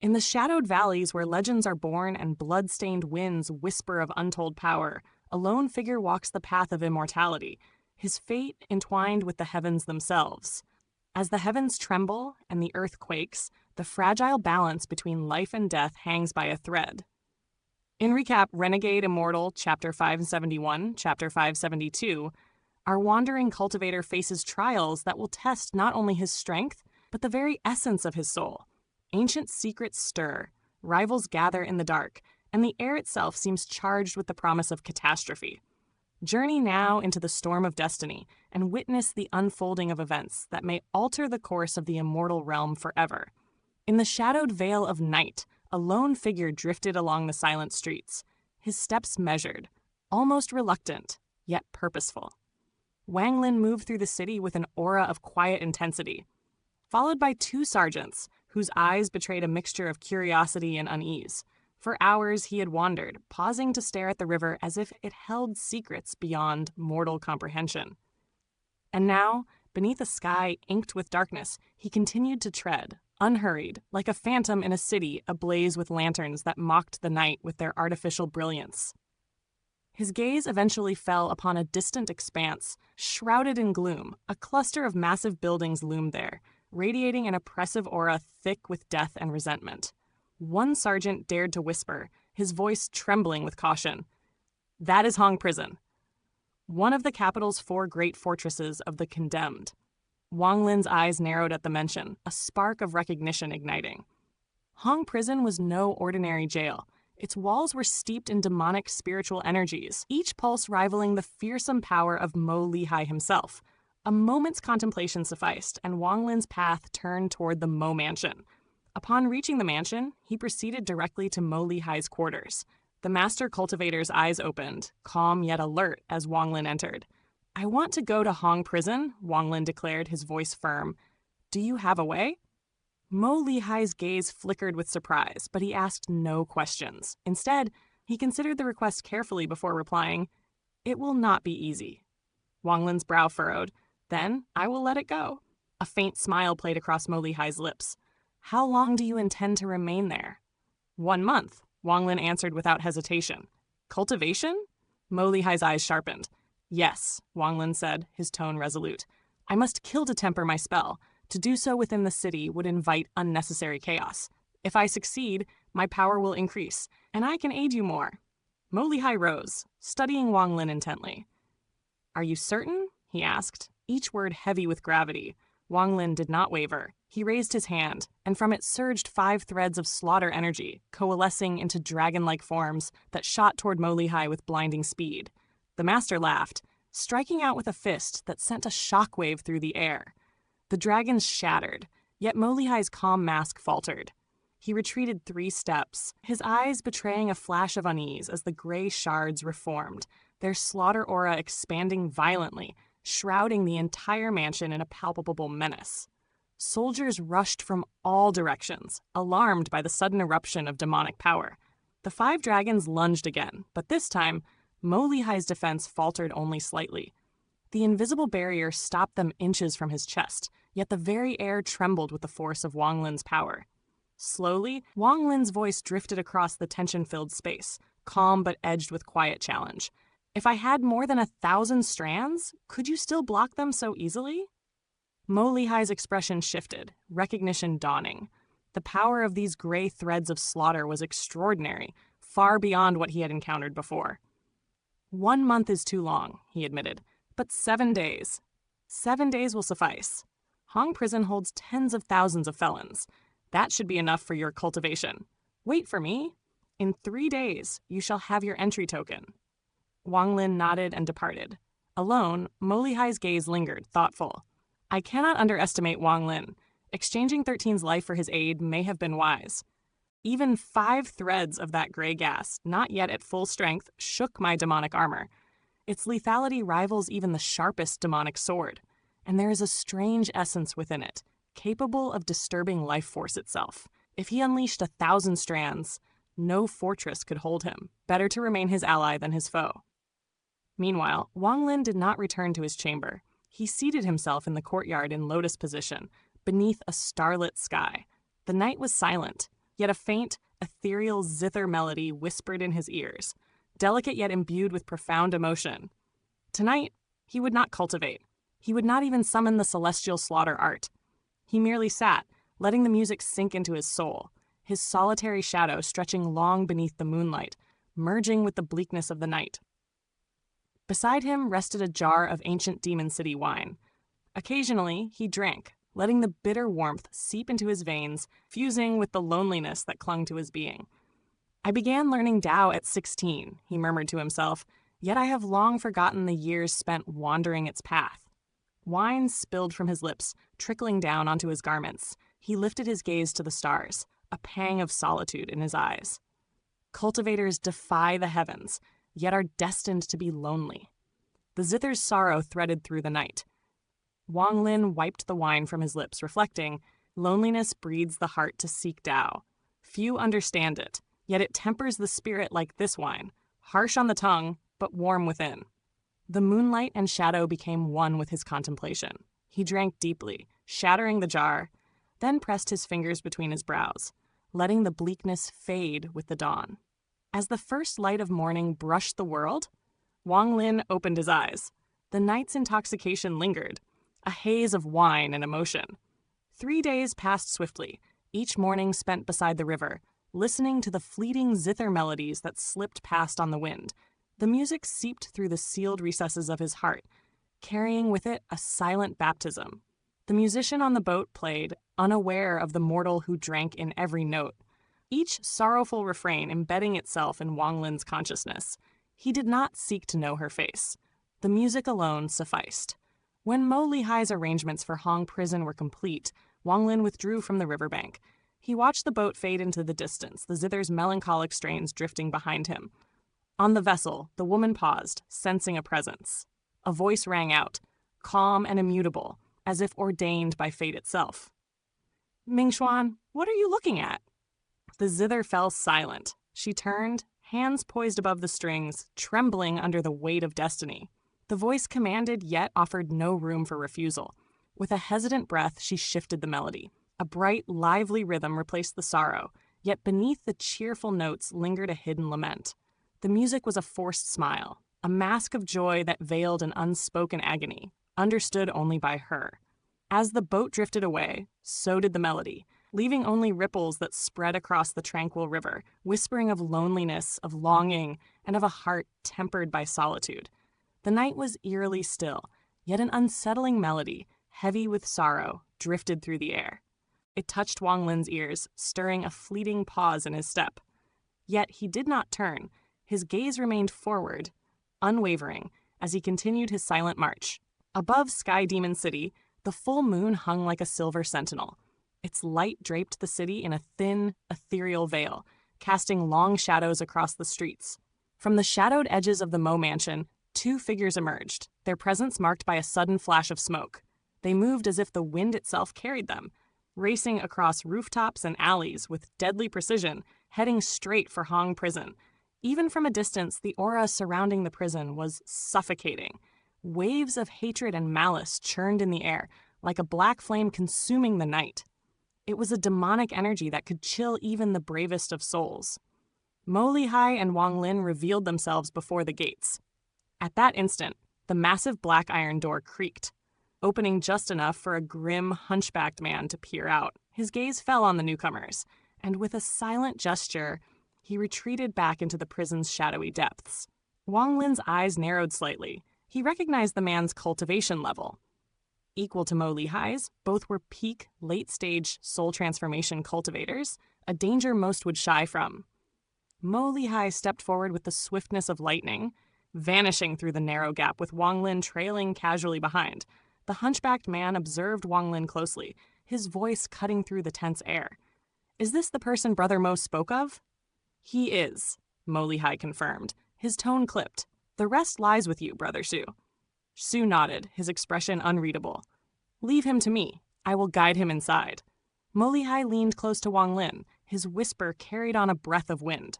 In the shadowed valleys where legends are born and blood-stained winds whisper of untold power, a lone figure walks the path of immortality, his fate entwined with the heavens themselves. As the heavens tremble and the earth quakes, the fragile balance between life and death hangs by a thread. In recap, Renegade Immortal, Chapter 571, Chapter 572, our wandering cultivator faces trials that will test not only his strength, but the very essence of his soul. Ancient secrets stir, rivals gather in the dark, and the air itself seems charged with the promise of catastrophe. Journey now into the storm of destiny and witness the unfolding of events that may alter the course of the immortal realm forever. In the shadowed veil of night, a lone figure drifted along the silent streets, his steps measured, almost reluctant, yet purposeful. Wang Lin moved through the city with an aura of quiet intensity, followed by two sergeants whose eyes betrayed a mixture of curiosity and unease. For hours he had wandered, pausing to stare at the river as if it held secrets beyond mortal comprehension. And now, beneath a sky inked with darkness, he continued to tread, unhurried, like a phantom in a city ablaze with lanterns that mocked the night with their artificial brilliance. His gaze eventually fell upon a distant expanse, shrouded in gloom. A cluster of massive buildings loomed there, radiating an oppressive aura thick with death and resentment. One sergeant dared to whisper, his voice trembling with caution. "That is Hong Prison, one of the capital's 4 great fortresses of the condemned." Wang Lin's eyes narrowed at the mention, a spark of recognition igniting. Hong Prison was no ordinary jail. Its walls were steeped in demonic spiritual energies, each pulse rivaling the fearsome power of Mo Lihai himself. A moment's contemplation sufficed, and Wang Lin's path turned toward the Mo Mansion. Upon reaching the mansion, he proceeded directly to Mo Lihai's quarters. The master cultivator's eyes opened, calm yet alert, as Wang Lin entered. "I want to go to Hong Prison," Wang Lin declared, his voice firm. "Do you have a way?" Mo Lihai's gaze flickered with surprise, but he asked no questions. Instead, he considered the request carefully before replying, "It will not be easy." Wang Lin's brow furrowed. "Then I will let it go." A faint smile played across Mo Lihai's lips. "How long do you intend to remain there?" 1 month, Wang Lin answered without hesitation. "Cultivation?" Mo Lihai's eyes sharpened. "Yes," Wang Lin said, his tone resolute. "I must kill to temper my spell. To do so within the city would invite unnecessary chaos. If I succeed, my power will increase, and I can aid you more." Mo Lihai rose, studying Wang Lin intently. "Are you certain?" he asked, each word heavy with gravity. Wang Lin did not waver. He raised his hand, and from it surged 5 threads of slaughter energy, coalescing into dragon-like forms that shot toward Mo Lihai with blinding speed. The master laughed, striking out with a fist that sent a shockwave through the air. The dragons shattered, yet Mo Lihai's calm mask faltered. He retreated 3 steps, his eyes betraying a flash of unease as the gray shards reformed, their slaughter aura expanding violently, shrouding the entire mansion in a palpable menace. Soldiers rushed from all directions, alarmed by the sudden eruption of demonic power. The 5 dragons lunged again, but this time, Mo Lihai's defense faltered only slightly. The invisible barrier stopped them inches from his chest, yet the very air trembled with the force of Wang Lin's power. Slowly, Wang Lin's voice drifted across the tension-filled space, calm but edged with quiet challenge. "If I had more than 1,000 strands, could you still block them so easily?" Mo Lihai's expression shifted, recognition dawning. The power of these gray threads of slaughter was extraordinary, far beyond what he had encountered before. 1 month is too long, he admitted, but 7 days. 7 days will suffice. Hong Prison holds tens of thousands of felons. That should be enough for your cultivation. Wait for me. In 3 days, you shall have your entry token." Wang Lin nodded and departed. Alone, Mo Lihai's gaze lingered, thoughtful. I cannot underestimate Wang Lin. Exchanging 13's life for his aid may have been wise. Even 5 threads of that gray gas, not yet at full strength, shook my demonic armor. Its lethality rivals even the sharpest demonic sword, and there is a strange essence within it, capable of disturbing life force itself. If he unleashed 1,000 strands, no fortress could hold him. Better to remain his ally than his foe. Meanwhile, Wang Lin did not return to his chamber. He seated himself in the courtyard in lotus position, beneath a starlit sky. The night was silent, yet a faint, ethereal zither melody whispered in his ears, delicate yet imbued with profound emotion. Tonight, he would not cultivate. He would not even summon the celestial slaughter art. He merely sat, letting the music sink into his soul, his solitary shadow stretching long beneath the moonlight, merging with the bleakness of the night. Beside him rested a jar of ancient Demon City wine. Occasionally, he drank, letting the bitter warmth seep into his veins, fusing with the loneliness that clung to his being. "I began learning Tao at 16, he murmured to himself, yet I have long forgotten the years spent wandering its path. Wine spilled from his lips, trickling down onto his garments. He lifted his gaze to the stars, a pang of solitude in his eyes. Cultivators defy the heavens, yet are destined to be lonely. The zither's sorrow threaded through the night. Wang Lin wiped the wine from his lips, reflecting, loneliness breeds the heart to seek Tao. Few understand it, yet it tempers the spirit like this wine, harsh on the tongue, but warm within. The moonlight and shadow became one with his contemplation. He drank deeply, shattering the jar, then pressed his fingers between his brows, letting the bleakness fade with the dawn. As the first light of morning brushed the world, Wang Lin opened his eyes. The night's intoxication lingered, a haze of wine and emotion. 3 days passed swiftly, each morning spent beside the river, listening to the fleeting zither melodies that slipped past on the wind. The music seeped through the sealed recesses of his heart, carrying with it a silent baptism. The musician on the boat played, unaware of the mortal who drank in every note, each sorrowful refrain embedding itself in Wang Lin's consciousness. He did not seek to know her face. The music alone sufficed. When Mo Lihai's arrangements for Hong Prison were complete, Wang Lin withdrew from the riverbank. He watched the boat fade into the distance, the zither's melancholic strains drifting behind him. On the vessel, the woman paused, sensing a presence. A voice rang out, calm and immutable, as if ordained by fate itself. "Mingxuan, what are you looking at?" The zither fell silent. She turned, hands poised above the strings, trembling under the weight of destiny. The voice commanded yet offered no room for refusal. With a hesitant breath, she shifted the melody. A bright, lively rhythm replaced the sorrow, yet beneath the cheerful notes lingered a hidden lament. The music was a forced smile, a mask of joy that veiled an unspoken agony, understood only by her. As the boat drifted away, so did the melody, leaving only ripples that spread across the tranquil river, whispering of loneliness, of longing, and of a heart tempered by solitude. The night was eerily still, yet an unsettling melody, heavy with sorrow, drifted through the air. It touched Wang Lin's ears, stirring a fleeting pause in his step. Yet he did not turn. His gaze remained forward, unwavering, as he continued his silent march. Above Sky Demon City, the full moon hung like a silver sentinel. Its light draped the city in a thin, ethereal veil, casting long shadows across the streets. From the shadowed edges of the Mo mansion, 2 figures emerged, their presence marked by a sudden flash of smoke. They moved as if the wind itself carried them, racing across rooftops and alleys with deadly precision, heading straight for Hong Prison. Even from a distance, the aura surrounding the prison was suffocating. Waves of hatred and malice churned in the air, like a black flame consuming the night. It was a demonic energy that could chill even the bravest of souls. Mo Lihai and Wang Lin revealed themselves before the gates. At that instant, the massive black iron door creaked, opening just enough for a grim, hunchbacked man to peer out. His gaze fell on the newcomers, and with a silent gesture, he retreated back into the prison's shadowy depths. Wang Lin's eyes narrowed slightly. He recognized the man's cultivation level. Equal to Mo Lihai's, both were peak, late-stage soul transformation cultivators, a danger most would shy from. Mo Lihai stepped forward with the swiftness of lightning, vanishing through the narrow gap with Wang Lin trailing casually behind. The hunchbacked man observed Wang Lin closely, his voice cutting through the tense air. "Is this the person Brother Mo spoke of?" "He is," Mo Lihai confirmed. His tone clipped. "The rest lies with you, Brother Xu." Xu nodded, his expression unreadable. "Leave him to me. I will guide him inside." Mo Lihai leaned close to Wang Lin. His whisper carried on a breath of wind.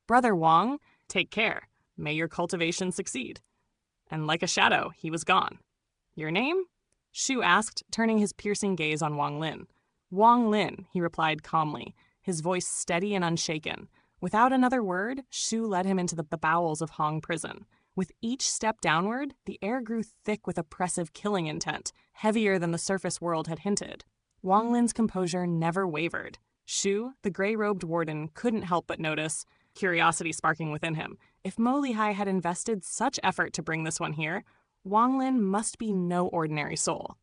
"Brother Wang, take care. May your cultivation succeed." And like a shadow, he was gone. "Your name?" Xu asked, turning his piercing gaze on Wang Lin. "Wang Lin," he replied calmly, his voice steady and unshaken. Without another word, Shu led him into the bowels of Hong Prison. With each step downward, the air grew thick with oppressive killing intent, heavier than the surface world had hinted. Wang Lin's composure never wavered. Shu, the gray-robed warden, couldn't help but notice, curiosity sparking within him. If Mo Lihai had invested such effort to bring this one here, Wang Lin must be no ordinary soul.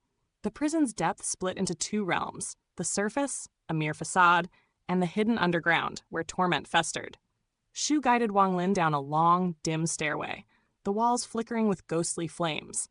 The prison's depth split into two realms, the surface, a mere facade, and the hidden underground, where torment festered. Shu guided Wang Lin down a long, dim stairway, the walls flickering with ghostly flames.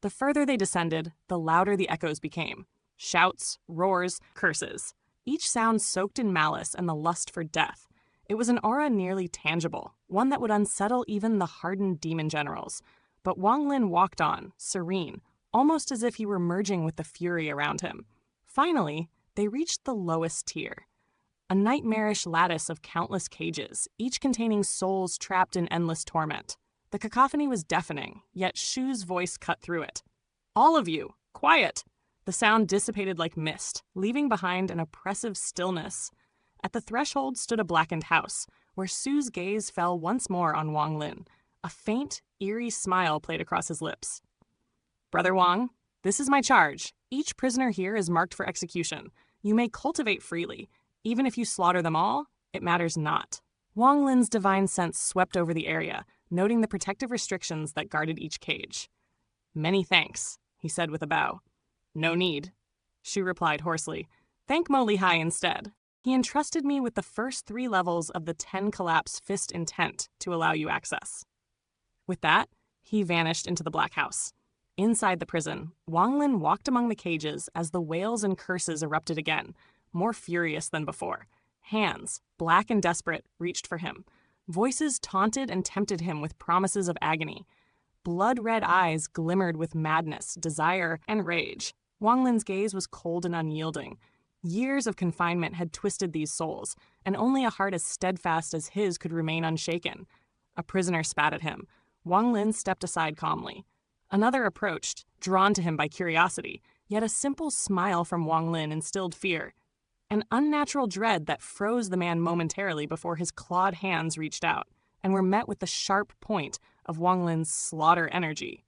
The further they descended, the louder the echoes became. Shouts, roars, curses. Each sound soaked in malice and the lust for death. It was an aura nearly tangible, one that would unsettle even the hardened demon generals. But Wang Lin walked on, serene, almost as if he were merging with the fury around him. Finally, they reached the lowest tier. A nightmarish lattice of countless cages, each containing souls trapped in endless torment. The cacophony was deafening, yet Shu's voice cut through it. "All of you, quiet!" The sound dissipated like mist, leaving behind an oppressive stillness. At the threshold stood a blackened house, where Su's gaze fell once more on Wang Lin. A faint, eerie smile played across his lips. "Brother Wang, this is my charge. Each prisoner here is marked for execution. You may cultivate freely. Even if you slaughter them all, it matters not." Wang Lin's divine sense swept over the area, noting the protective restrictions that guarded each cage. "Many thanks," he said with a bow. "No need," Shu replied hoarsely. "Thank Mo Lihai instead. He entrusted me with the first 3 levels of the 10 collapse fist intent to allow you access." With that, he vanished into the black house. Inside the prison, Wang Lin walked among the cages as the wails and curses erupted again, more furious than before. Hands, black and desperate, reached for him. Voices taunted and tempted him with promises of agony. Blood-red eyes glimmered with madness, desire, and rage. Wang Lin's gaze was cold and unyielding. Years of confinement had twisted these souls, and only a heart as steadfast as his could remain unshaken. A prisoner spat at him. Wang Lin stepped aside calmly. Another approached, drawn to him by curiosity, yet a simple smile from Wang Lin instilled fear. An unnatural dread that froze the man momentarily before his clawed hands reached out, and were met with the sharp point of Wang Lin's slaughter energy.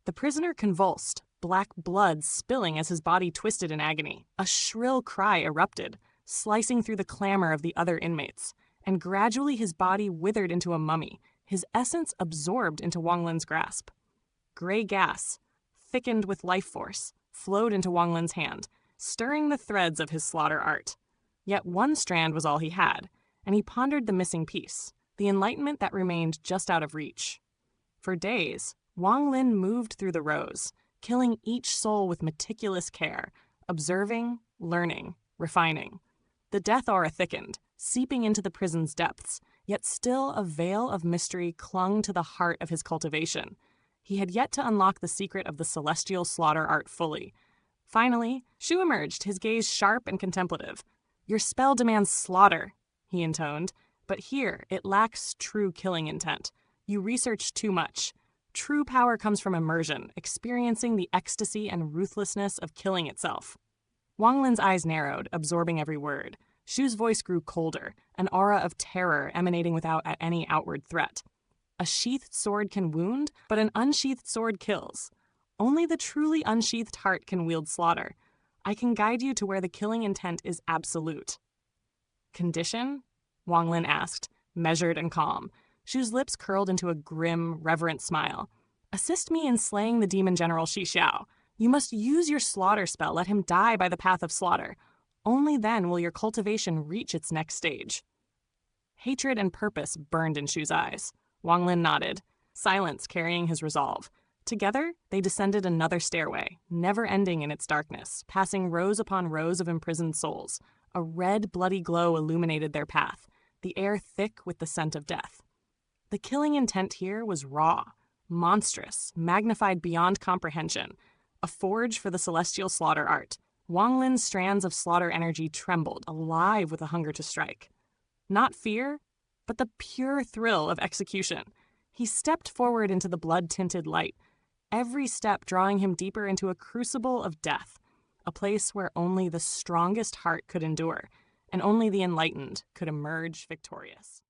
The prisoner convulsed, black blood spilling as his body twisted in agony. A shrill cry erupted, slicing through the clamor of the other inmates, and gradually his body withered into a mummy, his essence absorbed into Wang Lin's grasp. Gray gas, thickened with life force, flowed into Wang Lin's hand, stirring the threads of his slaughter art. Yet one strand was all he had, and he pondered the missing piece, the enlightenment that remained just out of reach. For days, Wang Lin moved through the rows, killing each soul with meticulous care, observing, learning, refining. The death aura thickened, seeping into the prison's depths, yet still a veil of mystery clung to the heart of his cultivation. He had yet to unlock the secret of the celestial slaughter art fully. Finally, Shu emerged, his gaze sharp and contemplative. "Your spell demands slaughter," he intoned, "but here it lacks true killing intent. You research too much. True power comes from immersion, experiencing the ecstasy and ruthlessness of killing itself." Wang Lin's eyes narrowed, absorbing every word. Shu's voice grew colder, an aura of terror emanating without any outward threat. "A sheathed sword can wound, but an unsheathed sword kills. Only the truly unsheathed heart can wield slaughter. I can guide you to where the killing intent is absolute." "Condition?" Wang Lin asked, measured and calm. Shu's lips curled into a grim, reverent smile. "Assist me in slaying the demon general Xianxia. You must use your slaughter spell, let him die by the path of slaughter. Only then will your cultivation reach its next stage." Hatred and purpose burned in Shu's eyes. Wang Lin nodded, silence carrying his resolve. Together, they descended another stairway, never ending in its darkness, passing rows upon rows of imprisoned souls. A red, bloody glow illuminated their path, the air thick with the scent of death. The killing intent here was raw, monstrous, magnified beyond comprehension, a forge for the celestial slaughter art. Wang Lin's strands of slaughter energy trembled, alive with a hunger to strike. Not fear, but the pure thrill of execution. He stepped forward into the blood-tinted light, every step drawing him deeper into a crucible of death, a place where only the strongest heart could endure, and only the enlightened could emerge victorious.